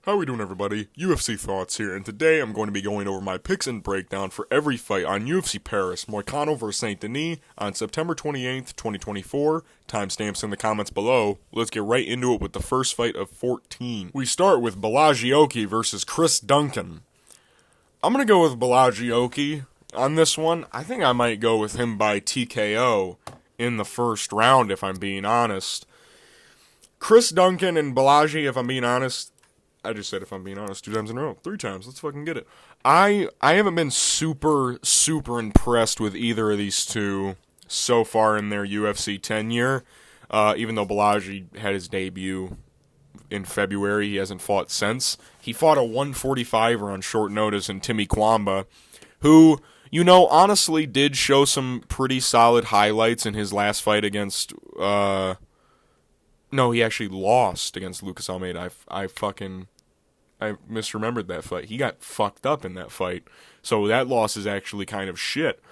How we doing, everybody? UFC Thoughts here, and today I'm going to be going over my picks and breakdown for every fight on UFC Paris, Moicano vs Saint-Denis on September 28th, 2024. Timestamps in the comments below. Let's get right into it with the first fight of 14. We start with Bolaji versus Chris Duncan. I'm going to go with Bolaji on this one. I think I might go with him by TKO in the first round, if I'm being honest. Chris Duncan and Bolaji, if I'm being honest, I just said if I'm being honest 2 times in a row. 3 times. Let's fucking get it. I haven't been super impressed with either of these two so far in their UFC tenure. Even though Bolaji had his debut in February, he hasn't fought since. He fought a 145er on short notice in Timmy Kwamba, who, you know, honestly did show some pretty solid highlights in his last fight against... No, he actually lost against Lucas Almeida. I misremembered that fight. He got fucked up in that fight. So that loss is actually kind of shit.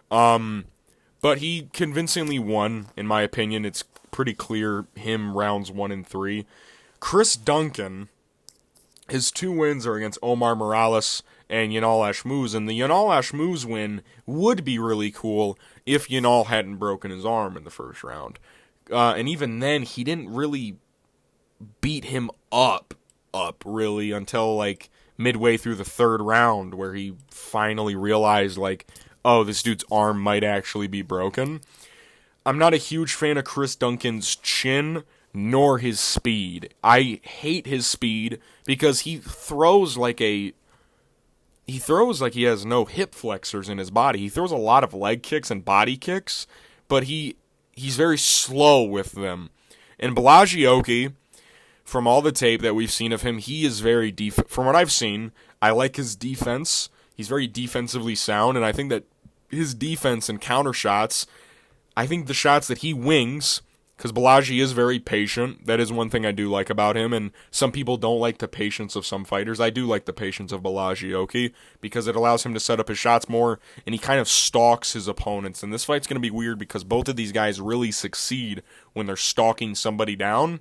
But he convincingly won, in my opinion. It's pretty clear him rounds 1 and 3. Chris Duncan, his 2 wins are against Oumar Morales and Yanal Ashmouz. And the Yanal Ashmouz win would be really cool if Yanal hadn't broken his arm in the first round. And even then, he didn't really beat him up really until like midway through the 3rd round, where he finally realized like, oh, this dude's arm might actually be broken. I'm not a huge fan of Chris Duncan's chin nor his speed. I hate his speed because he throws like he has no hip flexors in his body. He throws a lot of leg kicks and body kicks, but he's very slow with them. And Bolaji, from all the tape that we've seen of him, he is very from what I've seen, I like his defense. He's very defensively sound, and I think that his defense and counter shots, I think the shots that he wings, because Bolaji is very patient. That is one thing I do like about him, and some people don't like the patience of some fighters. I do like the patience of Bolaji because it allows him to set up his shots more, and he kind of stalks his opponents. And this fight's going to be weird because both of these guys really succeed when they're stalking somebody down.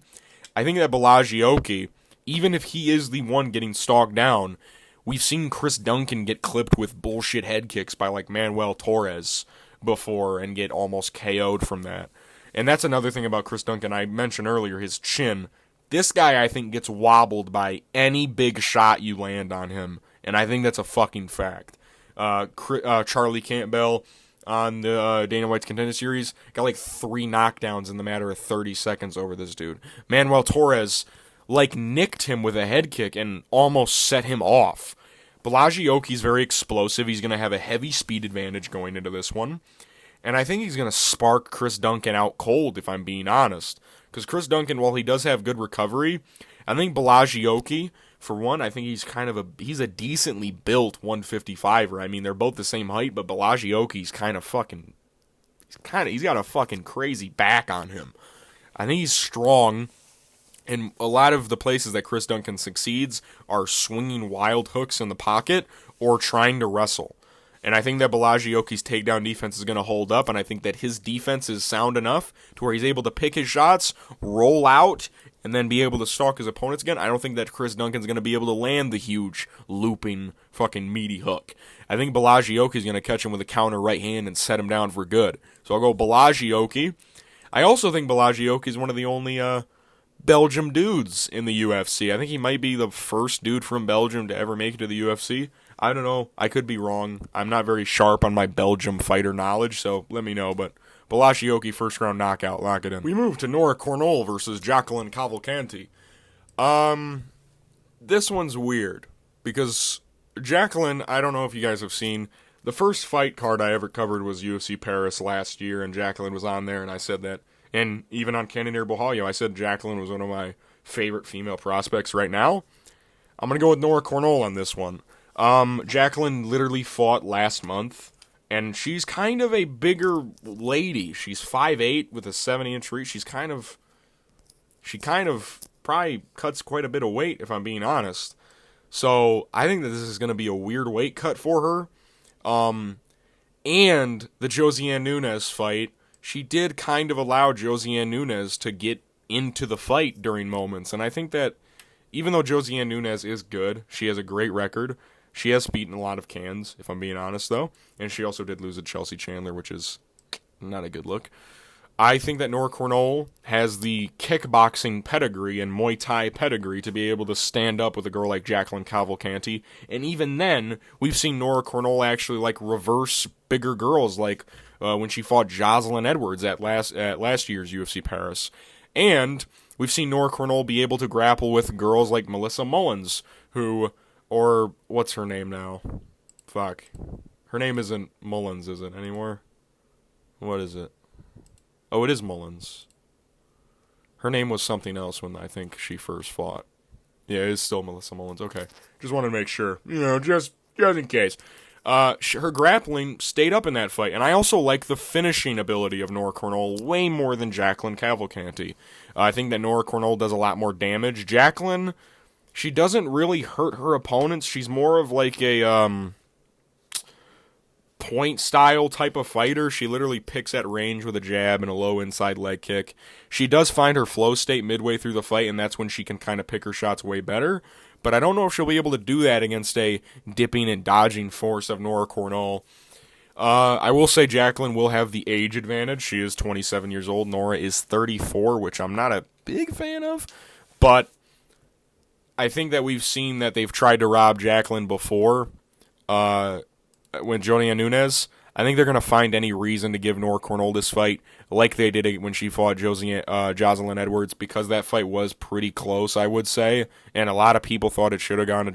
I think that Bolaji, even if he is the one getting stalked down, we've seen Chris Duncan get clipped with bullshit head kicks by like Manuel Torres before and get almost KO'd from that. And that's another thing about Chris Duncan. I mentioned earlier, his chin. This guy, I think, gets wobbled by any big shot you land on him. And I think that's a fucking fact. Charlie Campbell on the Dana White's Contender Series got like 3 knockdowns in the matter of 30 seconds over this dude. Manuel Torres, like, nicked him with a head kick and almost set him off. Bolaji very explosive. He's going to have a heavy speed advantage going into this one. And I think he's going to spark Chris Duncan out cold, if I'm being honest. Because Chris Duncan, while he does have good recovery, I think Bolaji, for one, I think he's a decently built 155er. I mean, they're both the same height, but Bolaji he's got a fucking crazy back on him. I think he's strong. And a lot of the places that Chris Duncan succeeds are swinging wild hooks in the pocket or trying to wrestle. And I think that Bolaji's takedown defense is going to hold up, and I think that his defense is sound enough to where he's able to pick his shots, roll out, and then be able to stalk his opponents again. I don't think that Chris Duncan's going to be able to land the huge, looping, fucking meaty hook. I think Bolaji is going to catch him with a counter right hand and set him down for good. So I'll go Bolaji. I also think Bolaji is one of the only Belgium dudes in the UFC. I think he might be the first dude from Belgium to ever make it to the UFC. I don't know. I could be wrong. I'm not very sharp on my Belgium fighter knowledge, so let me know. But Bolaji, first round knockout. Lock it in. We move to Nora Cornolle versus Jacqueline Cavalcanti. This one's weird because Jacqueline, I don't know if you guys have seen, the first fight card I ever covered was UFC Paris last year, and Jacqueline was on there, and I said that. And even on Cannonier Bohalio, I said Jacqueline was one of my favorite female prospects right now. I'm going to go with Nora Cornolle on this one. Jacqueline literally fought last month, and she's kind of a bigger lady. She's 5'8" with a 70-inch reach. She kind of probably cuts quite a bit of weight, if I'm being honest. So I think that this is going to be a weird weight cut for her. And the Josiane Nunes fight, she did kind of allow Josiane Nunes to get into the fight during moments, and I think that even though Josiane Nunes is good, she has a great record. She has beaten a lot of cans, if I'm being honest, though. And she also did lose to Chelsea Chandler, which is not a good look. I think that Nora Cornolle has the kickboxing pedigree and Muay Thai pedigree to be able to stand up with a girl like Jacqueline Cavalcanti. And even then, we've seen Nora Cornolle actually like reverse bigger girls, like when she fought Jocelyn Edwards at last year's UFC Paris. And we've seen Nora Cornolle be able to grapple with girls like Melissa Mullins, or what's her name now? Fuck. Her name isn't Mullins, is it, anymore? What is it? Oh, it is Mullins. Her name was something else when I think she first fought. Yeah, it is still Melissa Mullins. Okay. Just wanted to make sure. Just in case. Her grappling stayed up in that fight. And I also like the finishing ability of Nora Cornolle way more than Jacqueline Cavalcanti. I think that Nora Cornolle does a lot more damage. Jacqueline, she doesn't really hurt her opponents. She's more of like a point style type of fighter. She literally picks at range with a jab and a low inside leg kick. She does find her flow state midway through the fight, and that's when she can kind of pick her shots way better. But I don't know if she'll be able to do that against a dipping and dodging force of Nora Cornolle. I will say Jacqueline will have the age advantage. She is 27 years old. Nora is 34, which I'm not a big fan of. But I think that we've seen that they've tried to rob Jacqueline before. When Josiane Nunes, I think they're going to find any reason to give Nora Cornolle this fight, like they did when she fought Jocelyn Edwards, because that fight was pretty close, I would say, and a lot of people thought it should have gone to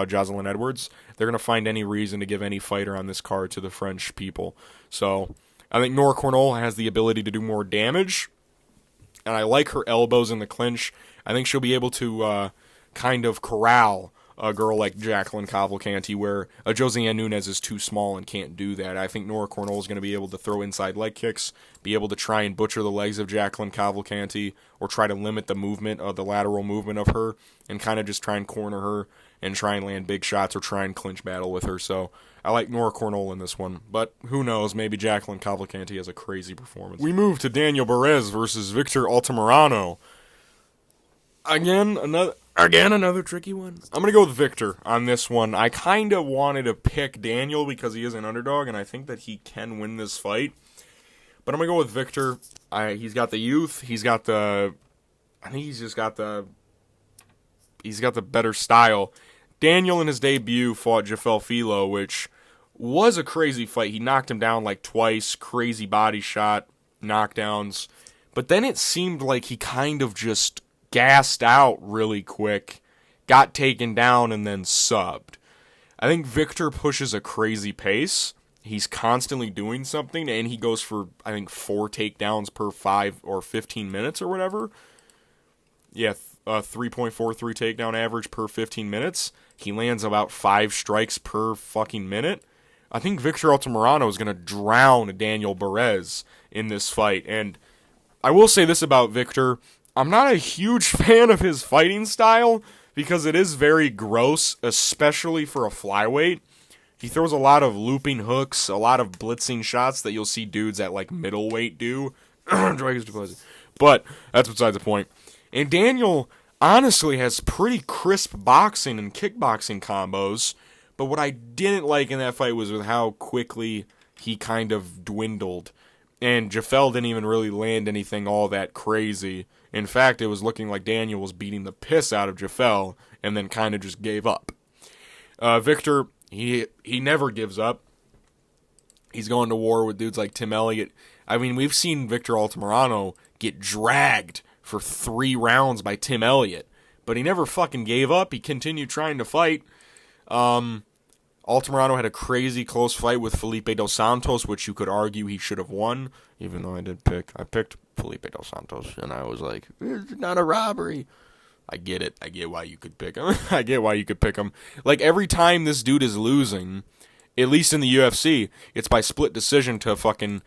Jocelyn Edwards. They're going to find any reason to give any fighter on this card to the French people. So I think Nora Cornolle has the ability to do more damage, and I like her elbows in the clinch. I think she'll be able to kind of corral a girl like Jacqueline Cavalcanti, where a Josiane Nunes is too small and can't do that. I think Nora Cornolle is going to be able to throw inside leg kicks, be able to try and butcher the legs of Jacqueline Cavalcanti, or try to limit the movement, the lateral movement of her, and kind of just try and corner her and try and land big shots or try and clinch battle with her. So I like Nora Cornolle in this one, but who knows, maybe Jacqueline Cavalcanti has a crazy performance. We move to Daniel Barez versus Victor Altamirano. Again, another tricky one. I'm going to go with Victor on this one. I kind of wanted to pick Daniel because he is an underdog, and I think that he can win this fight. But I'm going to go with Victor. He's got the youth. He's got the better style. Daniel in his debut fought Jafel Filo, which was a crazy fight. He knocked him down like twice, crazy body shot, knockdowns. But then it seemed like he kind of just gassed out really quick, got taken down, and then subbed. I think Victor pushes a crazy pace. He's constantly doing something, and he goes for, I think, 4 takedowns per 5 or 15 minutes or whatever. Yeah, 3.43 takedown average per 15 minutes. He lands about 5 strikes per fucking minute. I think Victor Altamirano is going to drown Daniel Barez in this fight. And I will say this about Victor. I'm not a huge fan of his fighting style because it is very gross, especially for a flyweight. He throws a lot of looping hooks, a lot of blitzing shots that you'll see dudes at like middleweight do. But that's besides the point. And Daniel honestly has pretty crisp boxing and kickboxing combos. But what I didn't like in that fight was with how quickly he kind of dwindled. And Jafel didn't even really land anything all that crazy. In fact, it was looking like Daniel was beating the piss out of Jafel and then kind of just gave up. Victor, he never gives up. He's going to war with dudes like Tim Elliott. I mean, we've seen Victor Altamirano get dragged for 3 rounds by Tim Elliott, but he never fucking gave up. He continued trying to fight. Altamirano had a crazy close fight with Felipe Dos Santos, which you could argue he should have won, even though I picked Felipe Dos Santos, and I was like, it's not a robbery. I get it. I get why you could pick him. Like, every time this dude is losing, at least in the UFC, it's by split decision to fucking,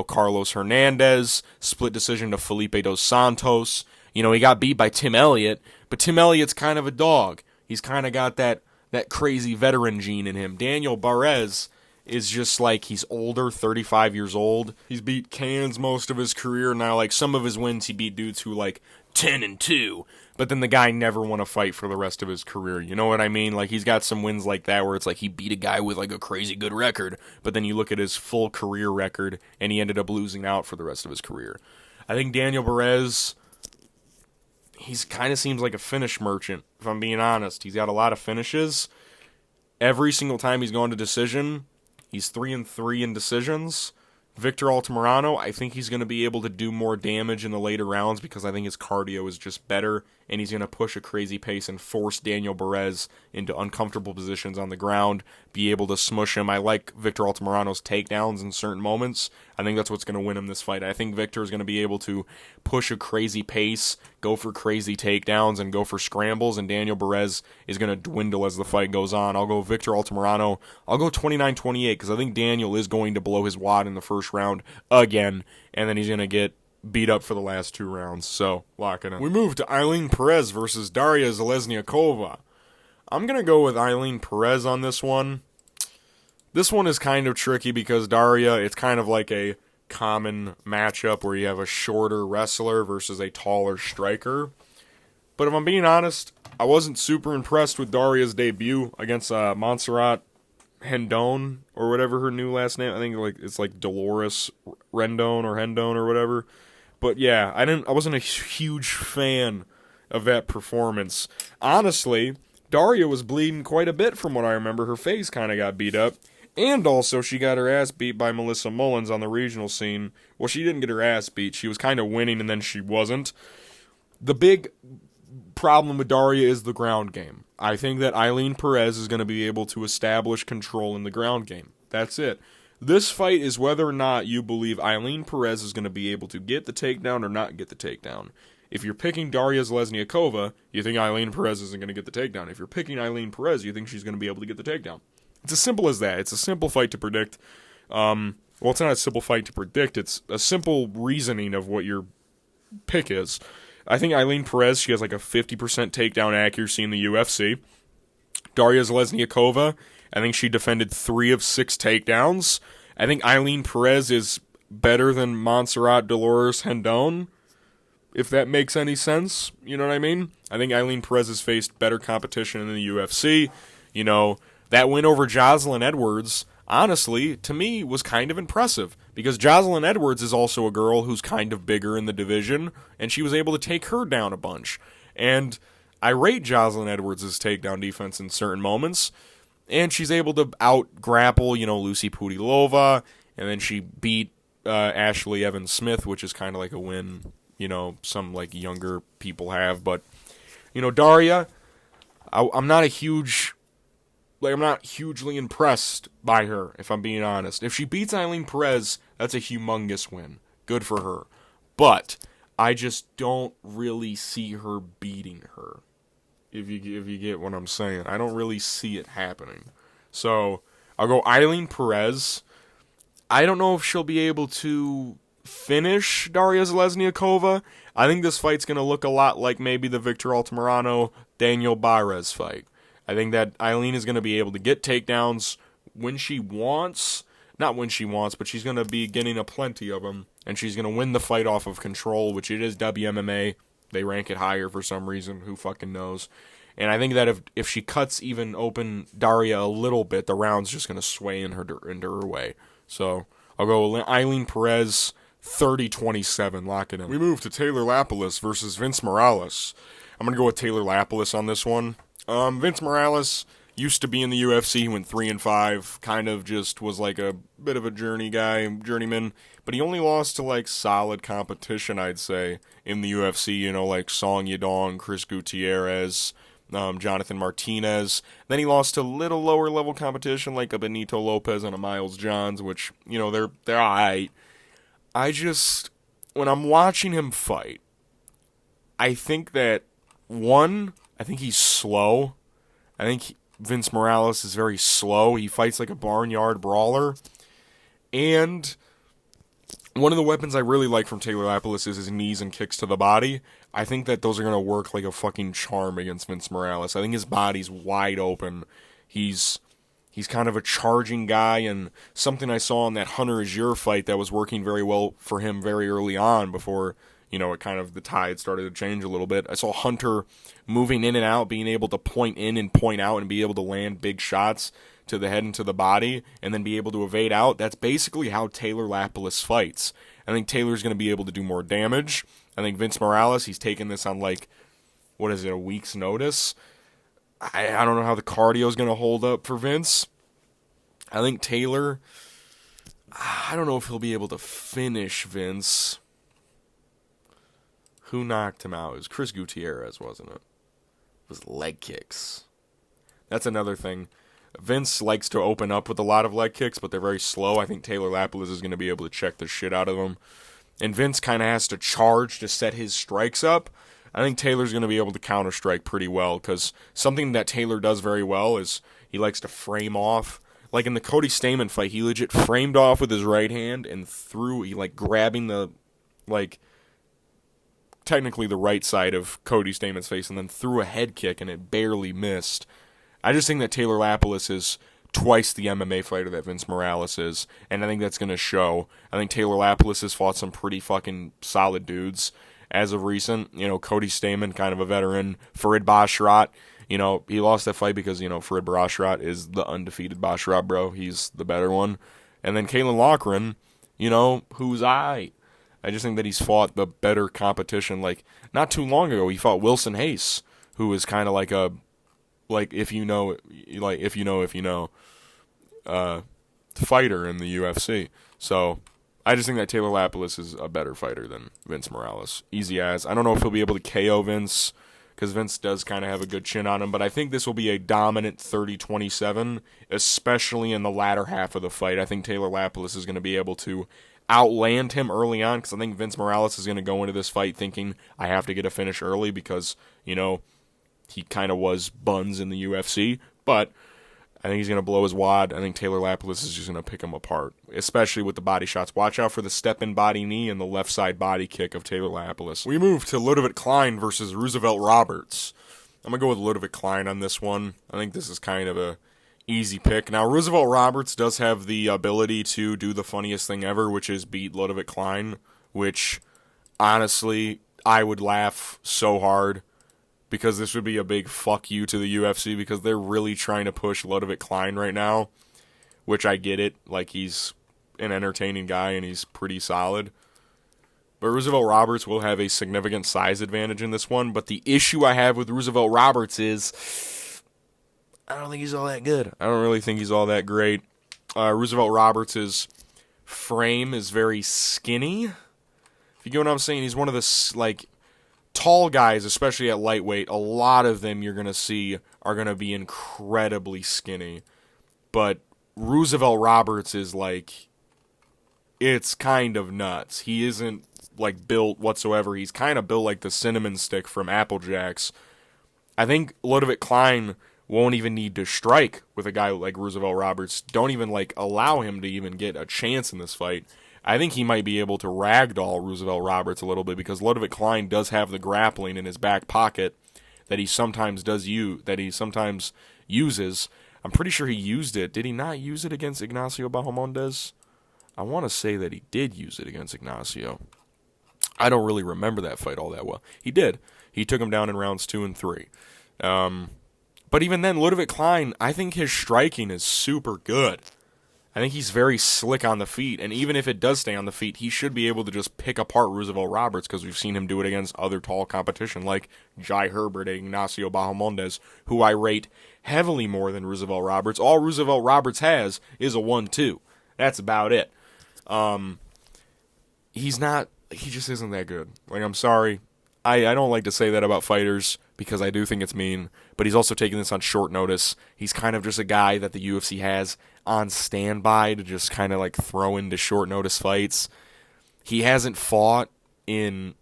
Carlos Hernandez, split decision to Felipe Dos Santos. He got beat by Tim Elliott, but Tim Elliott's kind of a dog. He's kind of got that crazy veteran gene in him. Daniel Barez is just like, he's older, 35 years old. He's beat cans most of his career. Now, like, some of his wins, he beat dudes who, like, 10-2. But then the guy never won a fight for the rest of his career. You know what I mean? Like, he's got some wins like that where it's like he beat a guy with like a crazy good record, but then you look at his full career record and he ended up losing out for the rest of his career. I think Daniel Barez, he's kind of seems like a finish merchant, if I'm being honest. He's got a lot of finishes. Every single time he's gone to decision, he's 3-3 in decisions. Victor Altamirano, I think he's going to be able to do more damage in the later rounds because I think his cardio is just better, and he's going to push a crazy pace and force Daniel Barez into uncomfortable positions on the ground, be able to smush him. I like Victor Altamirano's takedowns in certain moments. I think that's what's going to win him this fight. I think Victor is going to be able to push a crazy pace, go for crazy takedowns, and go for scrambles, and Daniel Barez is going to dwindle as the fight goes on. I'll go Victor Altamirano. I'll go 29-28 because I think Daniel is going to blow his wad in the first round again, and then he's going to get beat up for the last 2 rounds. So, lock it in. We move to Aiíln Perez versus Darya Zheleznyakova. I'm going to go with Aiíln Perez on this one. This one is kind of tricky because Darya, it's kind of like a common matchup where you have a shorter wrestler versus a taller striker. But if I'm being honest, I wasn't super impressed with Darya's debut against Montserrat Hendon, or whatever her new last name. I think it's like Dolores Rendon or Hendon or whatever. But yeah, I wasn't a huge fan of that performance. Honestly, Darya was bleeding quite a bit from what I remember. Her face kind of got beat up. And also, she got her ass beat by Melissa Mullins on the regional scene. Well, she didn't get her ass beat. She was kind of winning, and then she wasn't. The big problem with Darya is the ground game. I think that Aiíln Perez is going to be able to establish control in the ground game. That's it. This fight is whether or not you believe Aiíln Perez is going to be able to get the takedown or not get the takedown. If you're picking Darya Zheleznyakova, you think Aiíln Perez isn't going to get the takedown. If you're picking Aiíln Perez, you think she's going to be able to get the takedown. It's as simple as that. It's a simple fight to predict. Well, it's not a simple fight to predict. It's a simple reasoning of what your pick is. I think Aiíln Perez, she has like a 50% takedown accuracy in the UFC. Darya Zheleznyakova, I think she defended 3 of 6 takedowns. I think Aiíln Perez is better than Montserrat Dolores Hendon, if that makes any sense. You know what I mean? I think Aiíln Perez has faced better competition in the UFC. You know, that win over Jocelyn Edwards, honestly, to me, was kind of impressive. Because Jocelyn Edwards is also a girl who's kind of bigger in the division, and she was able to take her down a bunch. And I rate Jocelyn Edwards' takedown defense in certain moments, and she's able to out-grapple, Lucy Pudilova, and then she beat Ashley Evans-Smith, which is kind of like a win, some like younger people have. But, Darya, I'm not hugely impressed by her, if I'm being honest. If she beats Aiíln Perez, that's a humongous win. Good for her. But I just don't really see her beating her. If you get what I'm saying. I don't really see it happening. So, I'll go Aiíln Perez. I don't know if she'll be able to finish Darya Zheleznyakova. I think this fight's going to look a lot like maybe the Victor Altamirano-Daniel Barez fight. I think that Aiíln is going to be able to get takedowns when she wants. Not when she wants, but she's going to be getting a plenty of them. And she's going to win the fight off of control, which it is WMMA. They rank it higher for some reason. Who fucking knows? And I think that if she cuts even open Darya a little bit, the round's just going to sway into her way. So I'll go Aiíln Perez, 30-27. Lock it in. We move to Taylor Lapilus versus Vince Morales. I'm going to go with Taylor Lapilus on this one. Vince Morales used to be in the UFC. He went 3-5. Kind of just was like a bit of a journeyman. But he only lost to like solid competition, I'd say, in the UFC. Like Song Yadong, Chris Gutierrez, Jonathan Martinez. Then he lost to little lower level competition like a Benito Lopez and a Miles Johns, which they're alright. When I'm watching him fight, I think that I think he's slow. I think Vince Morales is very slow. He fights like a barnyard brawler. And one of the weapons I really like from Taylor Lapilus is his knees and kicks to the body. I think that those are going to work like a fucking charm against Vince Morales. I think his body's wide open. He's kind of a charging guy, and something I saw in that Hunter Azure fight that was working very well for him very early on before, it kind of, the tide started to change a little bit. I saw Hunter moving in and out, being able to point in and point out and be able to land big shots to the head and to the body and then be able to evade out. That's basically how Taylor Lapilus fights. I think Taylor's going to be able to do more damage. I think Vince Morales, he's taking this on a week's notice. I don't know how the cardio is going to hold up for Vince. I think Taylor, I don't know if he'll be able to finish Vince. Who knocked him out? It was Chris Gutierrez, wasn't it? It was leg kicks. That's another thing. Vince likes to open up with a lot of leg kicks, but they're very slow. I think Taylor Lapilus is going to be able to check the shit out of them. And Vince kind of has to charge to set his strikes up. I think Taylor's going to be able to counter-strike pretty well, because something that Taylor does very well is he likes to frame off. Like in the Cody Stamann fight, he legit framed off with his right hand and grabbing the, technically the right side of Cody Stamann's face and then threw a head kick and it barely missed. I just think that Taylor Lapilus is twice the MMA fighter that Vince Morales is, and I think that's going to show. I think Taylor Lapilus has fought some pretty fucking solid dudes as of recent. Cody Stamann, kind of a veteran. Farid Basharat, he lost that fight because, Farid Basharat is the undefeated Basharat, bro. He's the better one. And then Kalen Loughran, who's I just think that he's fought the better competition. Not too long ago, he fought Wilson Hayes, who is kind of like a, fighter in the UFC. So I just think that Taylor Lapilus is a better fighter than Vince Morales. Easy as. I don't know if he'll be able to KO Vince, because Vince does kind of have a good chin on him, but I think this will be a dominant 30-27, especially in the latter half of the fight. I think Taylor Lapilus is going to be able to outland him early on, because I think Vince Morales is going to go into this fight thinking, I have to get a finish early because, he kind of was buns in the UFC, but I think he's going to blow his wad. I think Taylor Lapilus is just going to pick him apart, especially with the body shots. Watch out for the step-in body knee and the left side body kick of Taylor Lapilus. We move to Ľudovít Klein versus Roosevelt Roberts. I'm going to go with Ľudovít Klein on this one. I think this is kind of a easy pick. Now, Roosevelt Roberts does have the ability to do the funniest thing ever, which is beat Ľudovít Klein, which, honestly, I would laugh so hard, because this would be a big fuck you to the UFC, because they're really trying to push Ľudovít Klein right now, which I get it. He's an entertaining guy and he's pretty solid. But Roosevelt Roberts will have a significant size advantage in this one. But the issue I have with Roosevelt Roberts is I don't think he's all that good. I don't really think he's all that great. Roosevelt Roberts' frame is very skinny. If you get what I'm saying, he's one of the, tall guys, especially at lightweight. A lot of them you're going to see are going to be incredibly skinny. But Roosevelt Roberts is, it's kind of nuts. He isn't, built whatsoever. He's kind of built like the cinnamon stick from Apple Jacks. I think Ľudovít Klein won't even need to strike with a guy like Roosevelt Roberts. Don't even, allow him to even get a chance in this fight. I think he might be able to ragdoll Roosevelt Roberts a little bit, because Ľudovít Klein does have the grappling in his back pocket that he sometimes uses. I'm pretty sure he used it. Did he not use it against Ignacio Bahamondes? I want to say that he did use it against Ignacio. I don't really remember that fight all that well. He did. He took him down in rounds 2 and 3. But even then, Ľudovít Klein, I think his striking is super good. I think he's very slick on the feet, and even if it does stay on the feet, he should be able to just pick apart Roosevelt Roberts, because we've seen him do it against other tall competition like Jai Herbert and Ignacio Bahamondes, who I rate heavily more than Roosevelt Roberts. All Roosevelt Roberts has is a 1-2. That's about it. He just isn't that good. I'm sorry. I don't like to say that about fighters, because I do think it's mean, but he's also taking this on short notice. He's kind of just a guy that the UFC has on standby to just kind of throw into short notice fights. He hasn't fought in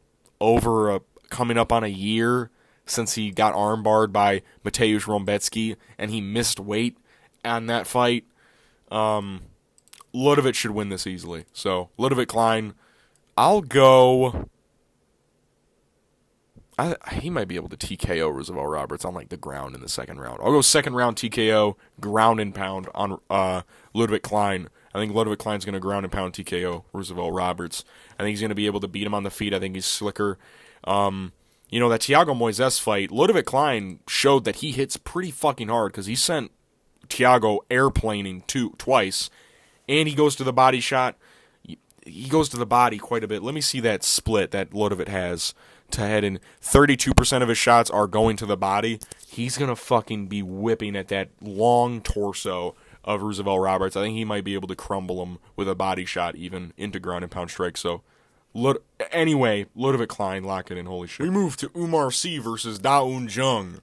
coming up on a year since he got armbarred by Mateusz Rąbecki, and he missed weight on that fight. Ľudovít should win this easily. So, Ľudovít Klein, I'll go... he might be able to TKO Roosevelt Roberts on the ground in the second round. I'll go second round TKO, ground and pound on Ľudovít Klein. I think Ľudovít Klein's going to ground and pound TKO Roosevelt Roberts. I think he's going to be able to beat him on the feet. I think he's slicker. You know, that Thiago Moises fight, Ľudovít Klein showed that he hits pretty fucking hard because he sent Thiago airplaning twice, and he goes to the body shot. He goes to the body quite a bit. Let me see that split that Ľudovít has to head, and 32% of his shots are going to the body. He's going to fucking be whipping at that long torso of Roosevelt Roberts. I think he might be able to crumble him with a body shot even into ground and pound strike. So, anyway, Ľudovít Klein, lock it in, holy shit. We move to Oumar Sy versus Dawoon Jung.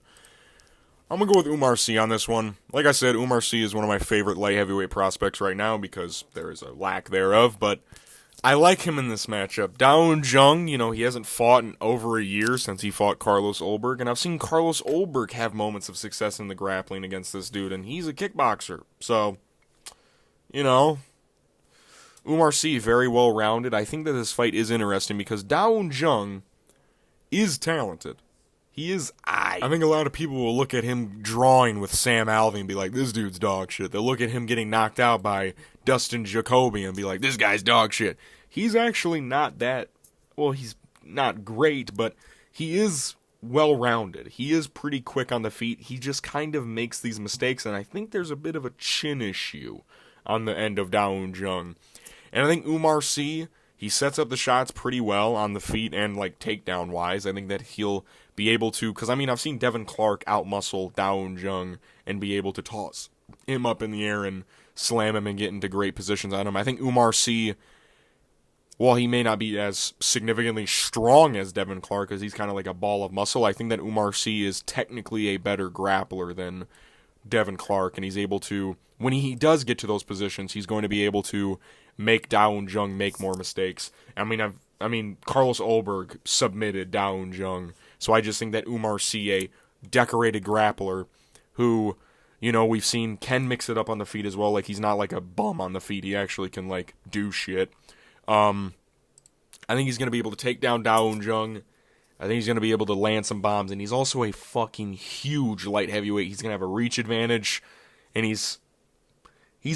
I'm going to go with Oumar Sy on this one. Like I said, Oumar Sy is one of my favorite light heavyweight prospects right now because there is a lack thereof, but I like him in this matchup. Dawoon Jung, you know, he hasn't fought in over a year since he fought Carlos Ulberg, and I've seen Carlos Ulberg have moments of success in the grappling against this dude, and he's a kickboxer. So, you know, Oumar Sy, very well-rounded. I think that this fight is interesting because Dawoon Jung is talented. He is I think a lot of people will look at him drawing with Sam Alvey and be like, this dude's dog shit. They'll look at him getting knocked out by Dustin Jacoby and be like, this guy's dog shit. He's actually not that, well, he's not great, but he is well-rounded. He is pretty quick on the feet. He just kind of makes these mistakes, and I think there's a bit of a chin issue on the end of Dawoon Jung. And I think Oumar Sy, he sets up the shots pretty well on the feet and, like, takedown-wise. I think that he'll be able to, because, I mean, I've seen Devin Clark outmuscle Dawoon Jung and be able to toss him up in the air and slam him and get into great positions on him. I think Oumar Sy, while he may not be as significantly strong as Devin Clark, because he's kind of like a ball of muscle, I think that Oumar Sy is technically a better grappler than Devin Clark, and he's able to, when he does get to those positions, he's going to be able to make Dawoon Jung make more mistakes. I mean, Carlos Ulberg submitted Dawoon Jung, so I just think that Oumar Sy, a decorated grappler who, you know, we've seen can mix it up on the feet as well. Like, he's not like a bum on the feet. He actually can, like, do shit. I think he's going to be able to take down Dawoon Jung. I think he's going to be able to land some bombs, and he's also a fucking huge light heavyweight. He's going to have a reach advantage, and he's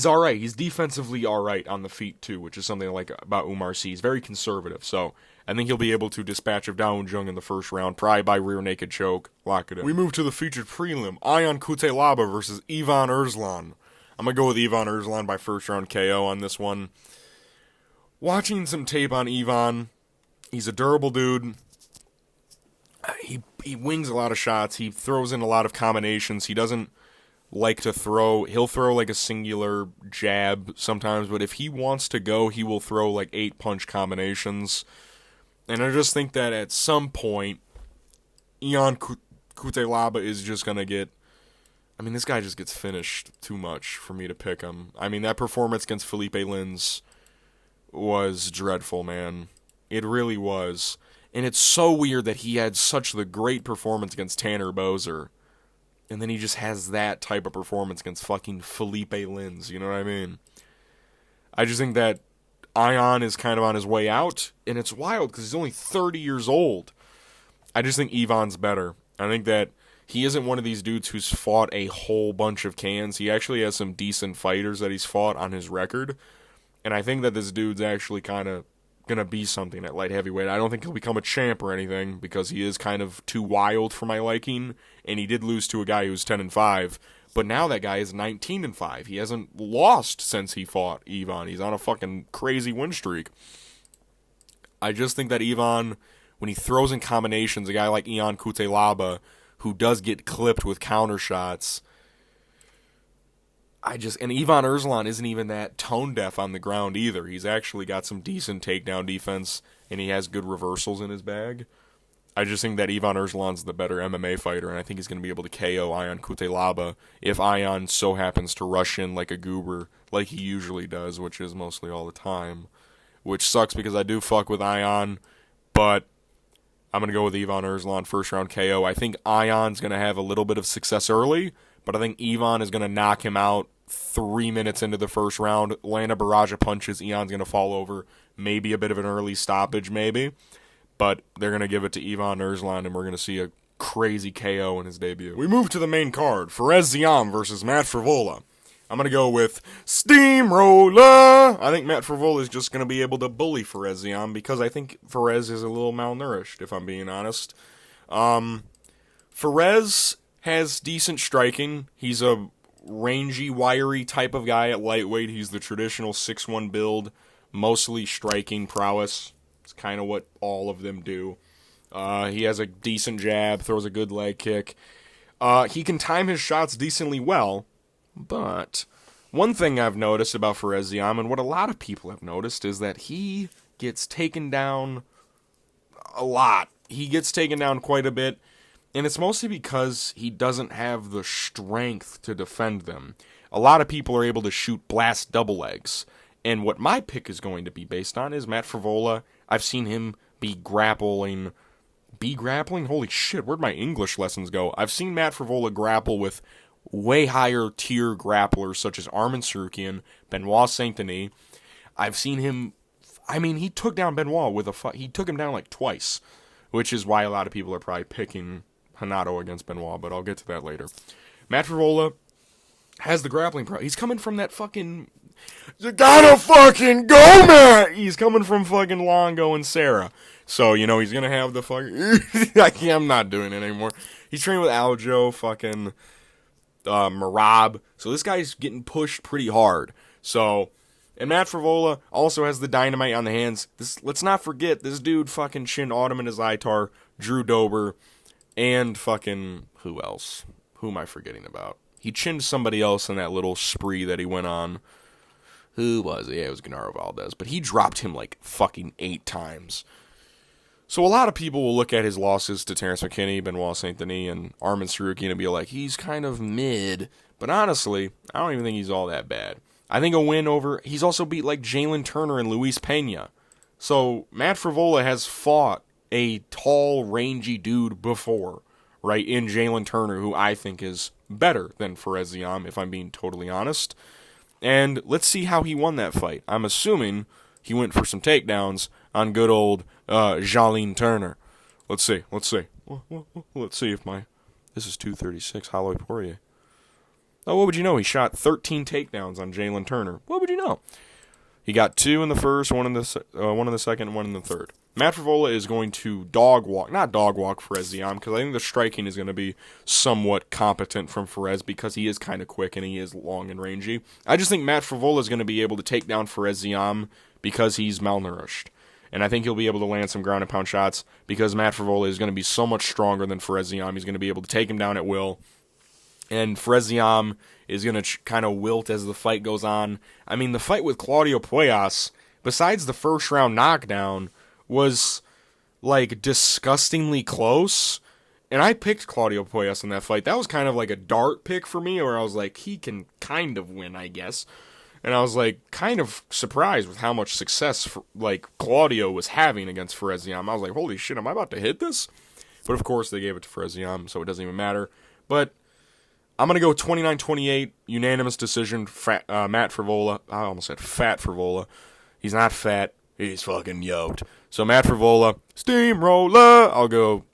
alright. He's defensively alright on the feet, too, which is something I like about Oumar Sy. He's very conservative, so I think he'll be able to dispatch of Dawoon Jung in the first round, probably by rear naked choke. Lock it in. We move to the featured prelim. Aiíln Cutelaba versus Ivan Erslan. I'm going to go with Ivan Erslan by first round KO on this one. Watching some tape on Ivan, he's a durable dude. He wings a lot of shots. He throws in a lot of combinations. He doesn't like to throw. He'll throw like a singular jab sometimes, but if he wants to go, he will throw like 8 punch combinations. And I just think that at some point, Aiíln Cutelaba is just going to get, I mean, this guy just gets finished too much for me to pick him. I mean, that performance against Felipe Lins was dreadful, man. It really was. And it's so weird that he had such the great performance against Tanner Boser, and then he just has that type of performance against fucking Felipe Lins, you know what I mean? I just think that Aiíln is kind of on his way out, and it's wild because he's only 30 years old. I just think Ivan's better. I think that he isn't one of these dudes who's fought a whole bunch of cans. He actually has some decent fighters that he's fought on his record, and I think that this dude's actually kind of going to be something at light heavyweight. I don't think he'll become a champ or anything because he is kind of too wild for my liking, and he did lose to a guy who's 10-5, but now that guy is 19-5. He hasn't lost since he fought Ivan. He's on a fucking crazy win streak. I just think that Ivan, when he throws in combinations, a guy like Aiíln Cutelaba, who does get clipped with counter shots, and Ivan Erslan isn't even that tone deaf on the ground either. He's actually got some decent takedown defense, and he has good reversals in his bag. I just think that Ivan Erslan's the better MMA fighter, and I think he's going to be able to KO Aiíln Cutelaba if Aiíln so happens to rush in like a goober, like he usually does, which is mostly all the time. Which sucks because I do fuck with Aiíln, but I'm going to go with Ivan Erslan first round KO. I think Aiíln's going to have a little bit of success early, but I think Ivan is going to knock him out 3 minutes into the first round, land a barrage of punches. Ivan's going to fall over, maybe a bit of an early stoppage, maybe. But they're going to give it to Ivan Erslan, and we're going to see a crazy KO in his debut. We move to the main card. Farés Ziam versus Matt Frevola. I'm going to go with Steamroller. I think Matt Frevola is just going to be able to bully Ziam because I think Farés is a little malnourished, if I'm being honest. Farés has decent striking. He's a rangy, wiry type of guy at lightweight. He's the traditional 6'1" build, mostly striking prowess. It's kind of what all of them do. He has a decent jab, throws a good leg kick. He can time his shots decently well, but one thing I've noticed about Ziam, and what a lot of people have noticed, is that he gets taken down a lot. He gets taken down quite a bit, and it's mostly because he doesn't have the strength to defend them. A lot of people are able to shoot blast double legs, and what my pick is going to be based on is Matt Frevola. I've seen him be grappling? Holy shit, where'd my English lessons go? I've seen Matt Frevola grapple with way higher tier grapplers such as Arman Tsarukyan, Benoit Saint-Denis. I've seen him, he took down Benoit he took him down like twice, which is why a lot of people are probably picking Hanato against Benoit, but I'll get to that later. Matt Frevola has the grappling pro. He's coming from that fucking... You gotta fucking go, Matt! He's coming from fucking Longo and Sarah. So, he's gonna have the fucking... I'm not doing it anymore. He's training with Aljo, fucking Marab. So this guy's getting pushed pretty hard. So, and Matt Frevola also has the dynamite on the hands. Let's not forget, this dude fucking chinned Ottoman Azaitar, Drew Dober, and fucking... Who else? Who am I forgetting about? He chinned somebody else in that little spree that he went on. Who was it? Yeah, it was Gennaro Valdez. But he dropped him like fucking 8 times. So a lot of people will look at his losses to Terrence McKinney, Benoit Saint-Denis, and Arman Tsarukyan and be like, he's kind of mid. But honestly, I don't even think he's all that bad. I think a win over... He's also beat like Jalen Turner and Luis Pena. So Matt Frevola has fought a tall, rangy dude before, right, in Jalen Turner, who I think is better than Ziam, if I'm being totally honest. And let's see how he won that fight. I'm assuming he went for some takedowns on good old Jacqueline Turner. Let's see. Let's see if this is 236 Holloway Poirier. Oh, what would you know? He shot 13 takedowns on Jalen Turner. What would you know? He got 2 in the first, 1 in the second, and 1 in the third. Matt Frevola is going to not dog walk Ziam, because I think the striking is going to be somewhat competent from Farés because he is kind of quick and he is long and rangy. I just think Matt Frevola is going to be able to take down Ziam because he's malnourished. And I think he'll be able to land some ground and pound shots because Matt Frevola is going to be so much stronger than Ziam. He's going to be able to take him down at will. And Ziam is going to kind of wilt as the fight goes on. The fight with Claudio Puellas, besides the first round knockdown, was like disgustingly close, and I picked Claudio Puellas in that fight. That was kind of like a dart pick for me, where I was like, he can kind of win, I guess. And I was like kind of surprised with how much success Claudio was having against Ziam. I was like, holy shit, am I about to hit this? But of course they gave it to Ziam, so it doesn't even matter. But I'm going to go 29-28, unanimous decision, Matt Frevola. I almost said fat Frevola. He's not fat, he's fucking yoked. So Matt Frevola, steamroller. I'll go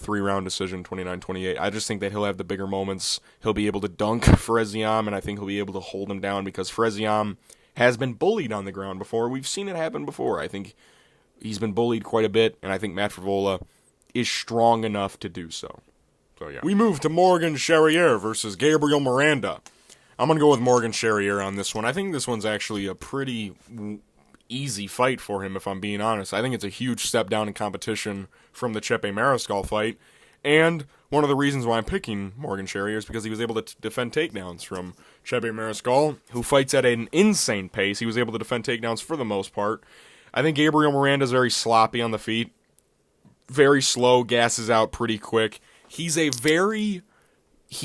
3-round decision, 29-28. I just think that he'll have the bigger moments. He'll be able to dunk Ziam, and I think he'll be able to hold him down because Ziam has been bullied on the ground before. We've seen it happen before. I think he's been bullied quite a bit, and I think Matt Frevola is strong enough to do so. So yeah. We move to Morgan Charrière versus Gabriel Miranda. I'm going to go with Morgan Charrière on this one. I think this one's actually a pretty easy fight for him, if I'm being honest. I think it's a huge step down in competition from the Chepe Mariscal fight, and one of the reasons why I'm picking Morgan Charrière is because he was able to defend takedowns from Chepe Mariscal, who fights at an insane pace. He was able to defend takedowns for the most part. I think Gabriel Miranda is very sloppy on the feet, very slow, gasses out pretty quick. He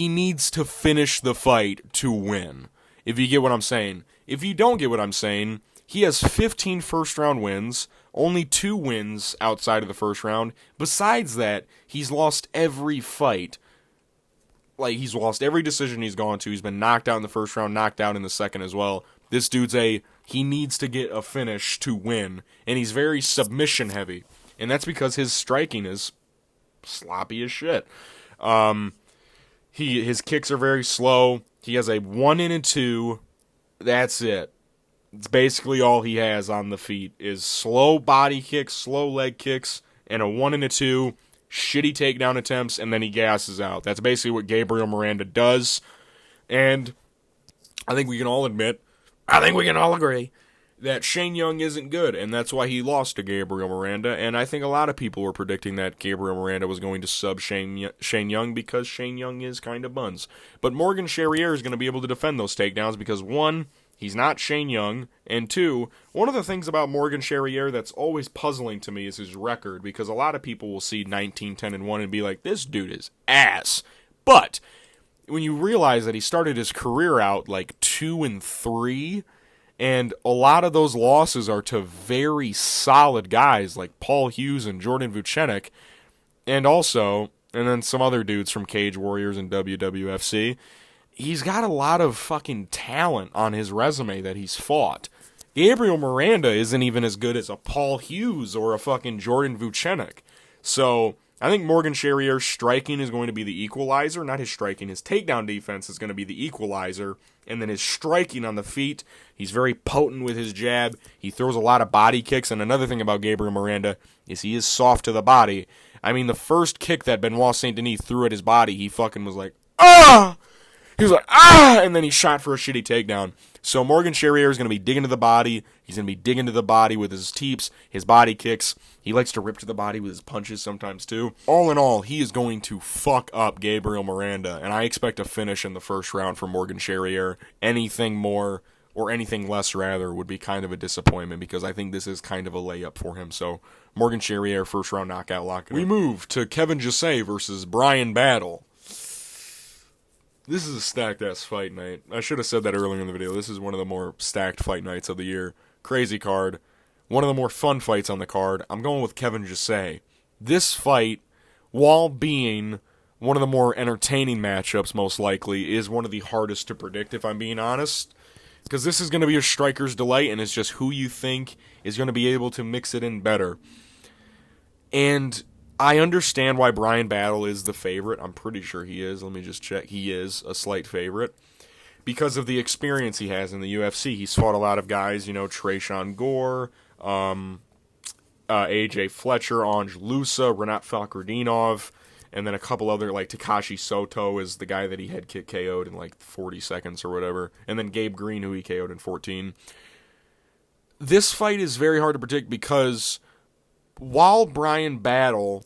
needs to finish the fight to win, if you get what I'm saying. If you don't get what I'm saying, he has 15 first-round wins, only 2 wins outside of the first round. Besides that, he's lost every fight. He's lost every decision he's gone to. He's been knocked out in the first round, knocked out in the second as well. This dude's he needs to get a finish to win, and he's very submission-heavy. And that's because his striking is sloppy as shit. His kicks are very slow. He has a 1 and a 2. That's it. It's basically all he has on the feet is slow body kicks, slow leg kicks, and a 1 and a 2, shitty takedown attempts, and then he gasses out. That's basically what Gabriel Miranda does. And I think we can all admit, I think we can all agree, that Shane Young isn't good, and that's why he lost to Gabriel Miranda. And I think a lot of people were predicting that Gabriel Miranda was going to sub Shane Young because Shane Young is kind of buns. But Morgan Charrière is going to be able to defend those takedowns because, one, he's not Shane Young, and two, one of the things about Morgan Charrière that's always puzzling to me is his record, because a lot of people will see 19-10-1 and be like, this dude is ass. But when you realize that he started his career out like 2-3, and a lot of those losses are to very solid guys like Paul Hughes and Jordan Vucenic, and then some other dudes from Cage Warriors and WWFC, he's got a lot of fucking talent on his resume that he's fought. Gabriel Miranda isn't even as good as a Paul Hughes or a fucking Jordan Vucenic. So I think Morgan Charrière's striking is going to be the equalizer. Not his striking, his takedown defense is going to be the equalizer. And then his striking on the feet, he's very potent with his jab. He throws a lot of body kicks. And another thing about Gabriel Miranda is he is soft to the body. I mean, the first kick that Benoit Saint-Denis threw at his body, he fucking was like, ah! He was like, ah! And then he shot for a shitty takedown. So Morgan Charrière is going to be digging to the body. He's going to be digging to the body with his teeps, his body kicks. He likes to rip to the body with his punches sometimes too. All in all, he is going to fuck up Gabriel Miranda, and I expect a finish in the first round for Morgan Charrière. Anything more, or anything less rather, would be kind of a disappointment because I think this is kind of a layup for him. So Morgan Charrière, first round knockout lock. We move to Kevin Jousset versus Bryan Battle. This is a stacked-ass fight night. I should have said that earlier in the video. This is one of the more stacked fight nights of the year. Crazy card. One of the more fun fights on the card. I'm going with Kevin Jousset. This fight, while being one of the more entertaining matchups, most likely, is one of the hardest to predict, if I'm being honest. Because this is going to be a striker's delight, and it's just who you think is going to be able to mix it in better. And I understand why Bryan Battle is the favorite. I'm pretty sure he is. Let me just check. He is a slight favorite because of the experience he has in the UFC. He's fought a lot of guys, Tresean Gore, AJ Fletcher, Ange Lusa, Renat Fakhretdinov, and then a couple other, like Takashi Soto is the guy that he head kick KO'd in like 40 seconds or whatever, and then Gabe Green, who he KO'd in 14. This fight is very hard to predict because while Bryan Battle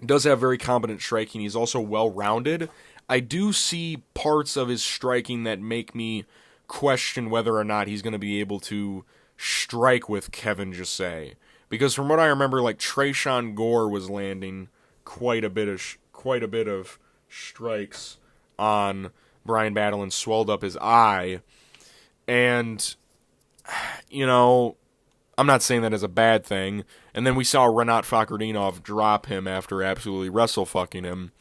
does have very competent striking, he's also well-rounded. I do see parts of his striking that make me question whether or not he's going to be able to strike with Kevin Jousset. Because from what I remember, like Tresean Gore was landing quite a bit of strikes on Bryan Battle and swelled up his eye. And I'm not saying that as a bad thing. And then we saw Renat Fakhretdinov drop him after absolutely wrestle-fucking him.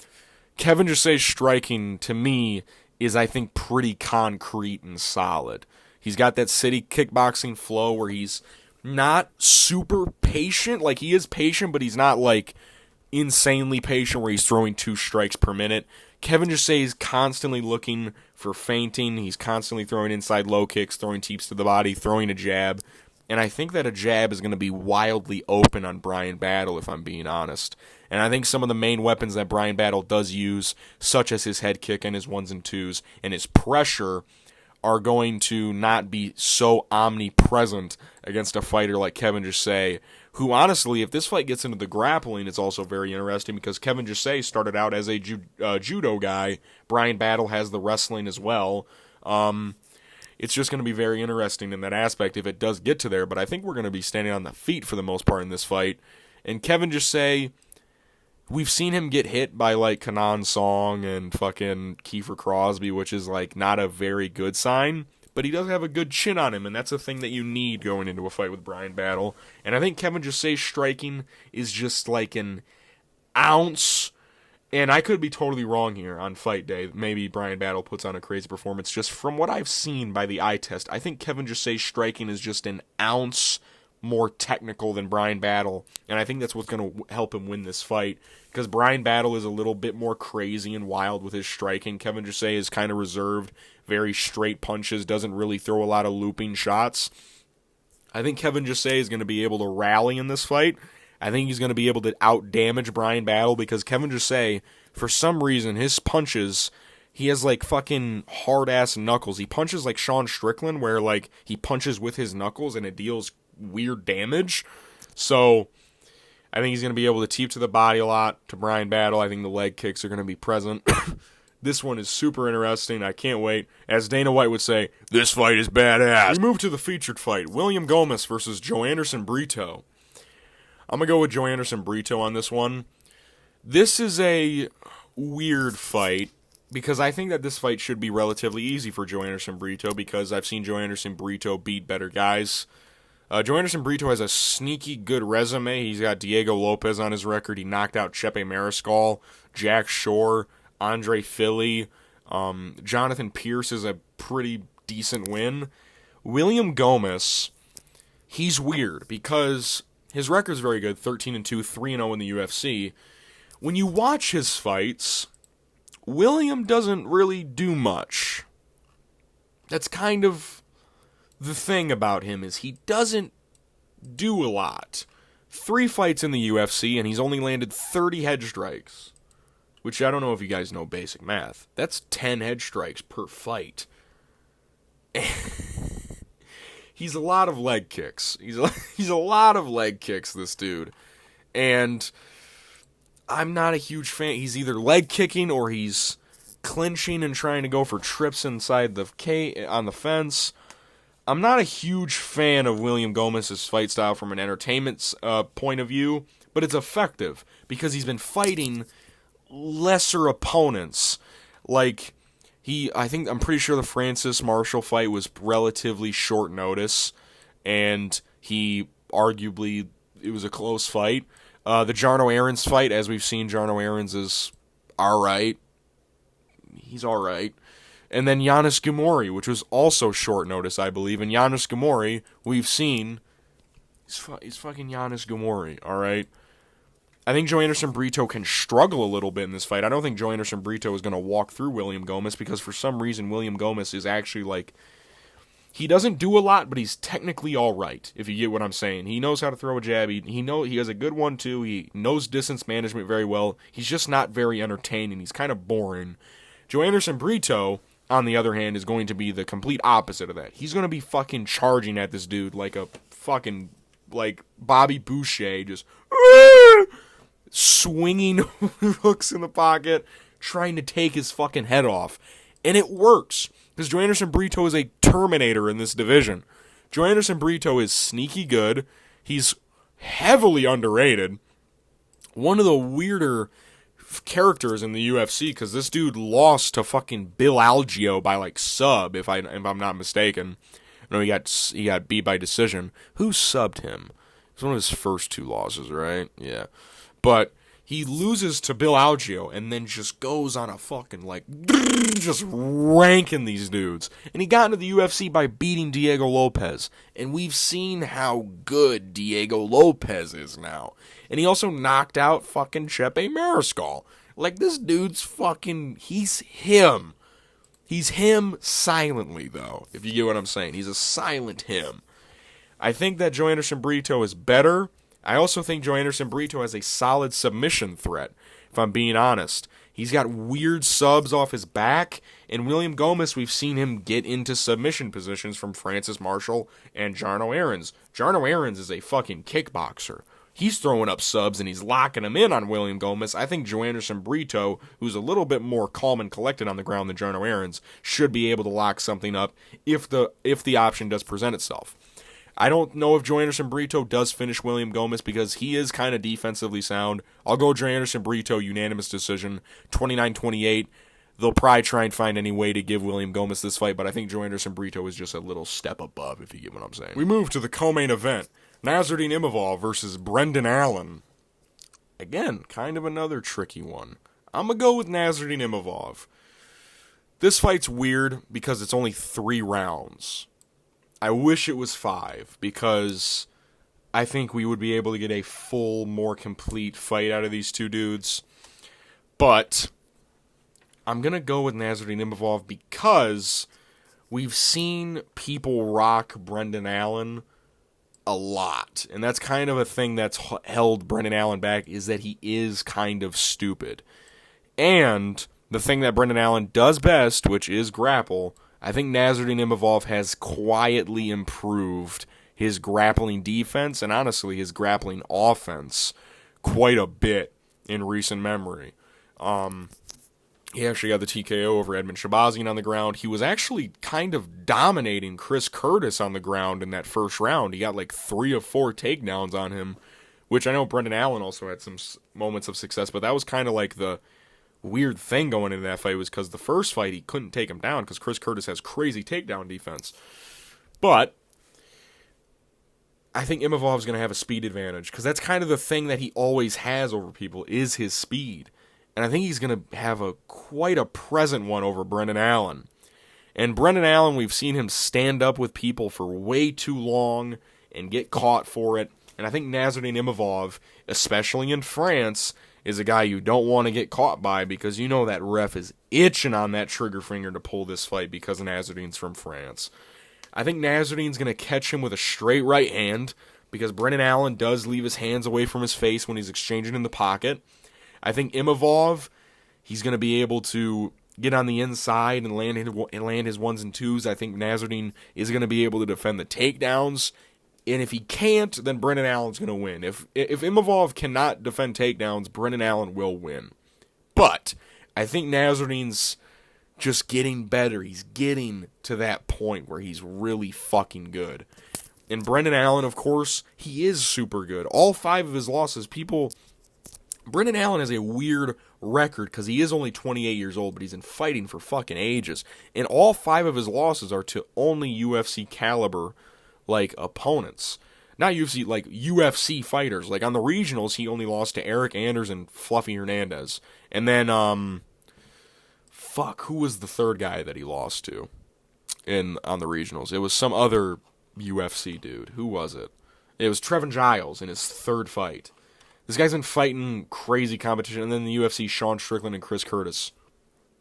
Kevin Jousset's striking, to me, is, I think, pretty concrete and solid. He's got that city kickboxing flow where he's not super patient. Like, he is patient, but he's not, like, insanely patient where he's throwing 2 strikes per minute. Kevin Jousset is constantly looking for feinting. He's constantly throwing inside low kicks, throwing teeps to the body, throwing a jab. And I think that a jab is going to be wildly open on Bryan Battle, if I'm being honest. And I think some of the main weapons that Bryan Battle does use, such as his head kick and his 1s and 2s, and his pressure, are going to not be so omnipresent against a fighter like Kevin Jousset, who honestly, if this fight gets into the grappling, it's also very interesting because Kevin Jousset started out as a judo guy. Bryan Battle has the wrestling as well. It's just going to be very interesting in that aspect if it does get to there, but I think we're going to be standing on the feet for the most part in this fight. And Kevin Jousset, we've seen him get hit by like Kanan Song and fucking Kiefer Crosby, which is like not a very good sign, but he does have a good chin on him, and that's a thing that you need going into a fight with Bryan Battle. And I think Kevin Jousset's striking is just like an ounce. And I could be totally wrong here on fight day. Maybe Bryan Battle puts on a crazy performance. Just from what I've seen by the eye test, I think Kevin Jousset's striking is just an ounce more technical than Bryan Battle, and I think that's what's going to help him win this fight, because Bryan Battle is a little bit more crazy and wild with his striking. Kevin Jousset is kind of reserved, very straight punches, doesn't really throw a lot of looping shots. I think Kevin Jousset is going to be able to rally in this fight. I think he's going to be able to out-damage Bryan Battle, because Kevin Jousset, for some reason, his punches, he has, like, fucking hard-ass knuckles. He punches like Sean Strickland, where, like, he punches with his knuckles and it deals weird damage. So I think he's going to be able to teep to the body a lot to Bryan Battle. I think the leg kicks are going to be present. This one is super interesting. I can't wait. As Dana White would say, this fight is badass. We move to the featured fight, William Gomis versus Joanderson Brito. I'm going to go with Joanderson Brito on this one. This is a weird fight, because I think that this fight should be relatively easy for Joanderson Brito, because I've seen Joanderson Brito beat better guys. Joanderson Brito has a sneaky good resume. He's got Diego Lopez on his record. He knocked out Chepe Mariscal, Jack Shore, Andre Philly. Jonathan Pierce is a pretty decent win. William Gomis, he's weird because his record's very good, 13-2, 3-0 in the UFC. When you watch his fights, William doesn't really do much. That's kind of the thing about him, is he doesn't do a lot. 3 fights in the UFC, and he's only landed 30 head strikes. Which, I don't know if you guys know basic math. That's 10 head strikes per fight. He's a lot of leg kicks. He's a lot of leg kicks, this dude. And I'm not a huge fan. He's either leg kicking or he's clinching and trying to go for trips inside the on the fence. I'm not a huge fan of William Gomis' fight style from an entertainment point of view, but it's effective because he's been fighting lesser opponents. Like, I'm pretty sure the Francis Marshall fight was relatively short notice, and it was a close fight. The Jarno Aarons fight, as we've seen, Jarno Aarons is alright. He's alright. And then Giannis Gamori, which was also short notice, I believe. And Giannis Gamori, we've seen, he's fucking Giannis Gamori, alright? I think Joanderson Brito can struggle a little bit in this fight. I don't think Joanderson Brito is going to walk through William Gomis, because for some reason William Gomis is actually, like, he doesn't do a lot, but he's technically alright, if you get what I'm saying. He knows how to throw a jab. He has a good one, too. He knows distance management very well. He's just not very entertaining. He's kind of boring. Joanderson Brito, on the other hand, is going to be the complete opposite of that. He's going to be fucking charging at this dude like a fucking, like, Bobby Boucher, just swinging hooks in the pocket, trying to take his fucking head off. And it works, because Joanderson Brito is a Terminator in this division. Joanderson Brito is sneaky good. He's heavily underrated. One of the weirder characters in the UFC, because this dude lost to fucking Bill Algeo by, like, sub, if I'm not mistaken. No, he got beat by decision. Who subbed him? It's one of his first 2 losses, right? Yeah. But he loses to Bill Algeo and then just goes on a fucking, like, just ranking these dudes. And he got into the UFC by beating Diego Lopez. And we've seen how good Diego Lopez is now. And he also knocked out fucking Chepe Mariscal. Like, this dude's fucking, he's him. He's him silently, though, if you get what I'm saying. He's a silent him. I think that Joanderson Brito is better. I also think Joanderson Brito has a solid submission threat, if I'm being honest. He's got weird subs off his back, and William Gomis, we've seen him get into submission positions from Francis Marshall and Jarno Aarons. Jarno Aarons is a fucking kickboxer. He's throwing up subs and he's locking them in on William Gomis. I think Joanderson Brito, who's a little bit more calm and collected on the ground than Jarno Aarons, should be able to lock something up if the option does present itself. I don't know if Joanderson Brito does finish William Gomis, because he is kind of defensively sound. I'll go Joanderson Brito, unanimous decision, 29-28. They'll probably try and find any way to give William Gomis this fight, but I think Joanderson Brito is just a little step above, if you get what I'm saying. We move to the co-main event, Nasruddin Imavov versus Brendan Allen. Again, kind of another tricky one. I'm going to go with Nasruddin Imavov. This fight's weird because it's only 3 rounds. I wish it was 5, because I think we would be able to get a full, more complete fight out of these two dudes. But I'm going to go with Nasruddin Imavov because we've seen people rock Brendan Allen a lot. And that's kind of a thing that's held Brendan Allen back, is that he is kind of stupid. And the thing that Brendan Allen does best, which is grapple, I think Nasruddin Imavov has quietly improved his grappling defense and honestly his grappling offense quite a bit in recent memory. He actually got the TKO over Edmund Shabazian on the ground. He was actually kind of dominating Chris Curtis on the ground in that first round. He got like 3 of 4 takedowns on him, which I know Brendan Allen also had some moments of success, but that was kind of like the weird thing going into that fight, was because the first fight he couldn't take him down because Chris Curtis has crazy takedown defense. But I think Imavov's going to have a speed advantage because that's kind of the thing that he always has over people, is his speed. And I think he's going to have quite a present one over Brendan Allen. And Brendan Allen, we've seen him stand up with people for way too long and get caught for it. And I think Nasruddin Imavov, especially in France, is a guy you don't want to get caught by, because you know that ref is itching on that trigger finger to pull this fight because Nasruddin's from France. I think Nasruddin's going to catch him with a straight right hand because Brendan Allen does leave his hands away from his face when he's exchanging in the pocket. I think Imavov, he's going to be able to get on the inside and land his ones and twos. I think Nasruddin is going to be able to defend the takedowns. And if he can't, then Brendan Allen's going to win. If Imavov cannot defend takedowns, Brendan Allen will win. But I think Nasruddin's just getting better. He's getting to that point where he's really fucking good. And Brendan Allen, of course, he is super good. All 5 of his losses, Brendan Allen has a weird record because he is only 28 years old, but he's been fighting for fucking ages. And all 5 of his losses are to only UFC caliber, like, opponents. Not UFC, like, UFC fighters. Like, on the regionals, he only lost to Eric Anders and Fluffy Hernandez. And then, who was the third guy that he lost to on the regionals? It was some other UFC dude. Who was it? It was Trevin Giles in his 3rd fight. This guy's been fighting crazy competition, and then the UFC, Sean Strickland and Chris Curtis.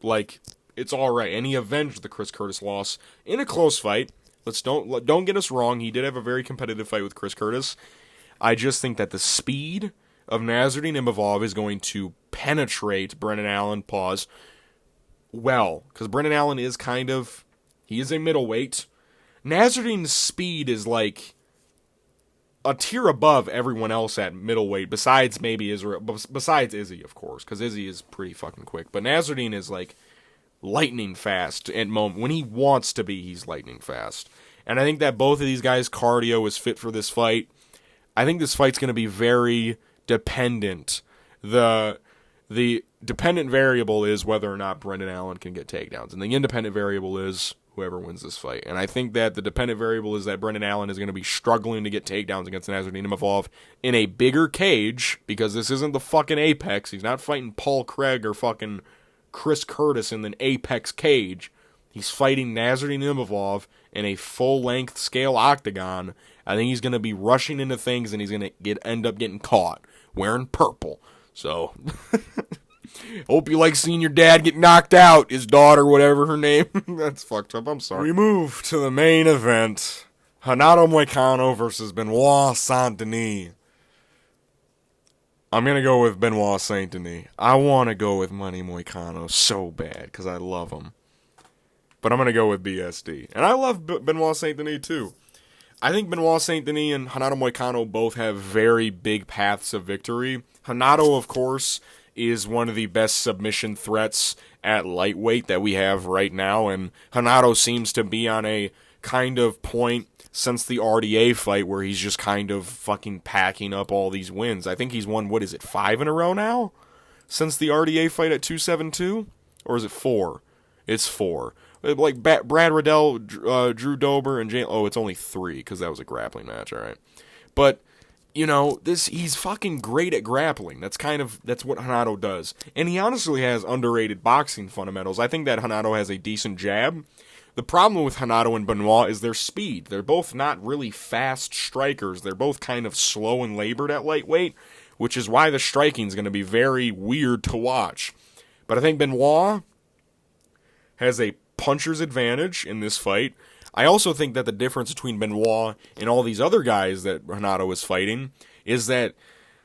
Like, it's all right. And he avenged the Chris Curtis loss in a close fight. Don't get us wrong. He did have a very competitive fight with Chris Curtis. I just think that the speed of Nasruddin Imavov is going to penetrate Brendan Allen. Well, because Brendan Allen is he is a middleweight. Nasruddin's speed is like a tier above everyone else at middleweight, besides Izzy, of course, because Izzy is pretty fucking quick. But Nasruddin is like lightning fast at moment. When he wants to be, he's lightning fast. And I think that both of these guys' cardio is fit for this fight. I think this fight's going to be very dependent. The dependent variable is whether or not Brendan Allen can get takedowns. And the independent variable is whoever wins this fight. And I think that the dependent variable is that Brendan Allen is going to be struggling to get takedowns against Nasruddin Imavov in a bigger cage, because this isn't the fucking Apex. He's not fighting Paul Craig or fucking Chris Curtis in an Apex cage. He's fighting Nasruddin Imavov in a full-length scale octagon. I think he's going to be rushing into things, and he's going to end up getting caught wearing purple. So, hope you like seeing your dad get knocked out, his daughter, whatever her name. That's fucked up, I'm sorry. We move to the main event. Renato Moicano versus Benoit Saint-Denis. I'm going to go with Benoit Saint-Denis. I want to go with Money Moicano so bad because I love him. But I'm going to go with BSD. And I love Benoit Saint-Denis too. I think Benoit Saint-Denis and Renato Moicano both have very big paths of victory. Renato, of course, is one of the best submission threats at lightweight that we have right now. And Renato seems to be on a kind of point since the RDA fight where he's just kind of fucking packing up all these wins. I think he's won, 5 in a row now? Since the RDA fight at 272? Or is it 4? It's 4. Like Brad Riddell, Drew Dober, and it's only 3 because that was a grappling match, all right. But, he's fucking great at grappling. That's what Renato does. And he honestly has underrated boxing fundamentals. I think that Renato has a decent jab. The problem with Renato and Benoit is their speed. They're both not really fast strikers. They're both kind of slow and labored at lightweight, which is why the striking is going to be very weird to watch. But I think Benoit has a puncher's advantage in this fight. I also think that the difference between Benoit and all these other guys that Renato is fighting is that,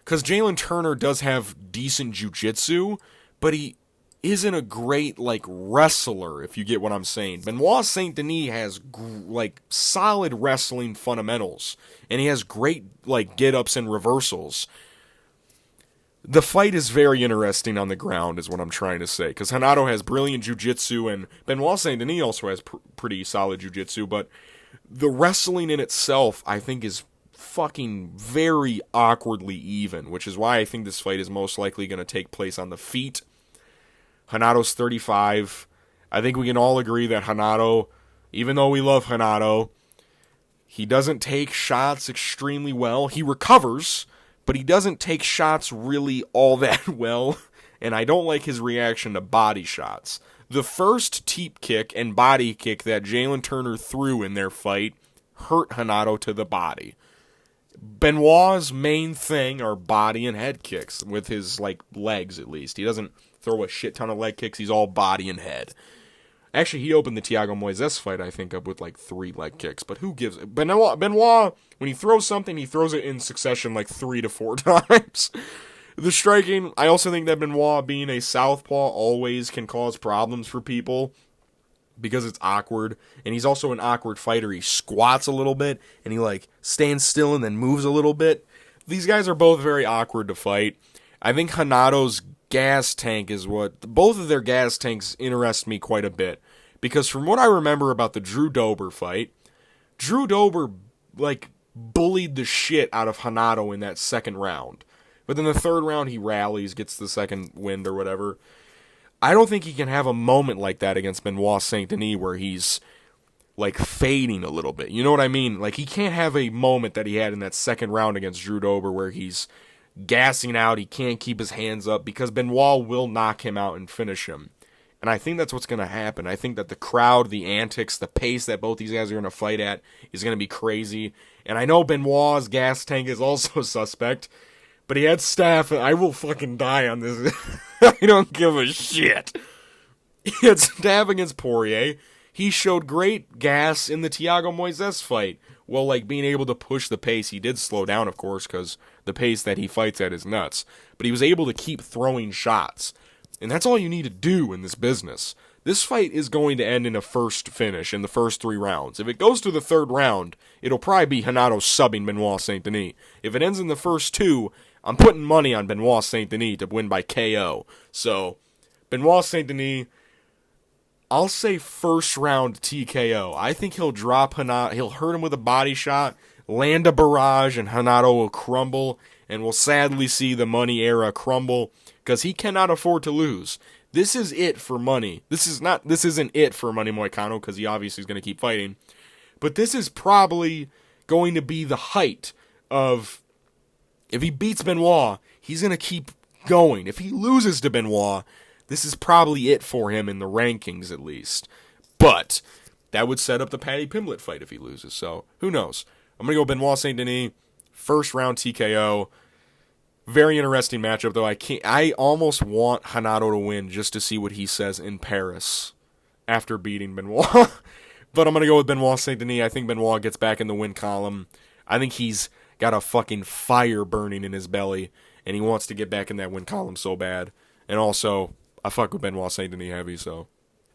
because Jalen Turner does have decent jiu-jitsu, but he isn't a great, wrestler, if you get what I'm saying. Benoit Saint-Denis has, solid wrestling fundamentals, and he has great, get-ups and reversals. The fight is very interesting on the ground, is what I'm trying to say, because Renato has brilliant jiu-jitsu, and Benoit Saint-Denis also has pretty solid jiu-jitsu, but the wrestling in itself, I think, is fucking very awkwardly even, which is why I think this fight is most likely going to take place on the feet. Renato's 35. I think we can all agree that Renato, even though we love Renato, he doesn't take shots extremely well. He recovers, but he doesn't take shots really all that well, and I don't like his reaction to body shots. The first teep kick and body kick that Jalen Turner threw in their fight hurt Renato to the body. Benoit's main thing are body and head kicks, with his, legs at least. He doesn't throw a shit ton of leg kicks, he's all body and head. Actually, he opened the Thiago Moises fight, I think, up with 3 leg kicks, but who gives it? Benoit, when he throws something, he throws it in succession 3 to 4 times. The striking, I also think that Benoit, being a southpaw, always can cause problems for people, because it's awkward, and he's also an awkward fighter. He squats a little bit, and he, stands still and then moves a little bit. These guys are both very awkward to fight. I think Renato's gas tank is both of their gas tanks interest me quite a bit, because from what I remember about the Drew Dober fight, Drew Dober, bullied the shit out of Renato in that second round. But then the third round, he rallies, gets the second wind or whatever. I don't think he can have a moment like that against Benoit Saint-Denis where he's, fading a little bit. You know what I mean? He can't have a moment that he had in that second round against Drew Dober where he's gassing out, he can't keep his hands up, because Benoit will knock him out and finish him. And I think that's what's going to happen. I think that the crowd, the antics, the pace that both these guys are going to fight at is going to be crazy. And I know Benoit's gas tank is also suspect, but he had staph, and I will fucking die on this. I don't give a shit. He had staph against Poirier. He showed great gas in the Thiago Moises fight. Well, being able to push the pace. He did slow down, of course, because the pace that he fights at is nuts. But he was able to keep throwing shots. And that's all you need to do in this business. This fight is going to end in a first finish in the first 3 rounds. If it goes to the third round, it'll probably be Renato subbing Benoit Saint-Denis. If it ends in the first 2, I'm putting money on Benoit Saint-Denis to win by KO. So, Benoit Saint-Denis, I'll say first round TKO. I think he'll drop Renato, he'll hurt him with a body shot, land a barrage, and Renato will crumble, and we'll sadly see the money era crumble, because he cannot afford to lose. This is it for money. This isn't it for Money Moicano, because he obviously is going to keep fighting. But this is probably going to be the height of, if he beats Benoit, he's going to keep going. If he loses to Benoit, this is probably it for him in the rankings, at least. But that would set up the Paddy Pimblett fight if he loses. So, who knows? I'm going to go Benoit Saint-Denis, first round TKO. Very interesting matchup, though. I almost want Renato to win just to see what he says in Paris after beating Benoit. But I'm going to go with Benoit Saint-Denis. I think Benoit gets back in the win column. I think he's got a fucking fire burning in his belly, and he wants to get back in that win column so bad. And also, I fuck with Benoit Saint-Denis heavy, so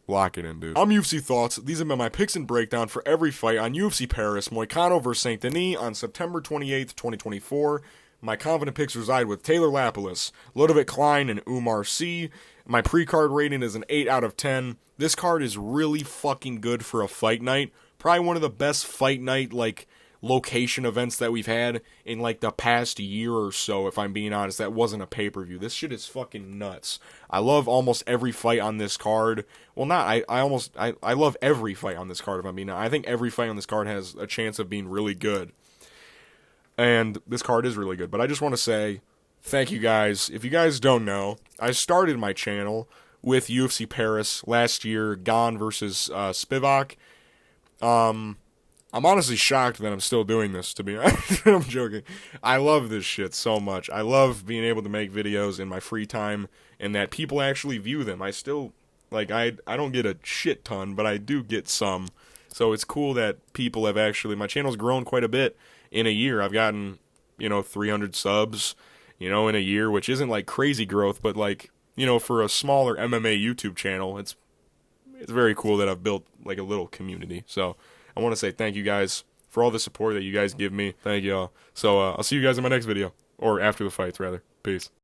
lock it in, dude. I'm UFC Thoughts. These have been my picks and breakdown for every fight on UFC Paris, Moicano vs. Saint-Denis on September 28th, 2024. My confident picks reside with Taylor Lapilus, Ľudovít Klein, and Oumar C. My pre-card rating is an 8 out of 10. This card is really fucking good for a fight night. Probably one of the best fight night, location events that we've had in, the past year or so, if I'm being honest. That wasn't a pay-per-view. This shit is fucking nuts. I love almost every fight on this card. Well, not, I love every fight on this card, if I'm being honest. I think every fight on this card has a chance of being really good. And this card is really good. But I just want to say, thank you guys. If you guys don't know, I started my channel with UFC Paris last year, Gane versus Spivak. I'm honestly shocked that I'm still doing this, to be honest. I'm joking. I love this shit so much. I love being able to make videos in my free time and that people actually view them. I still, like, I don't get a shit ton, but I do get some. So it's cool that people have actually, my channel's grown quite a bit in a year. I've gotten, 300 subs, in a year, which isn't like crazy growth, but like, for a smaller MMA YouTube channel, it's very cool that I've built like a little community. So I want to say thank you guys for all the support that you guys give me. Thank y'all. So I'll see you guys in my next video, or after the fights rather. Peace.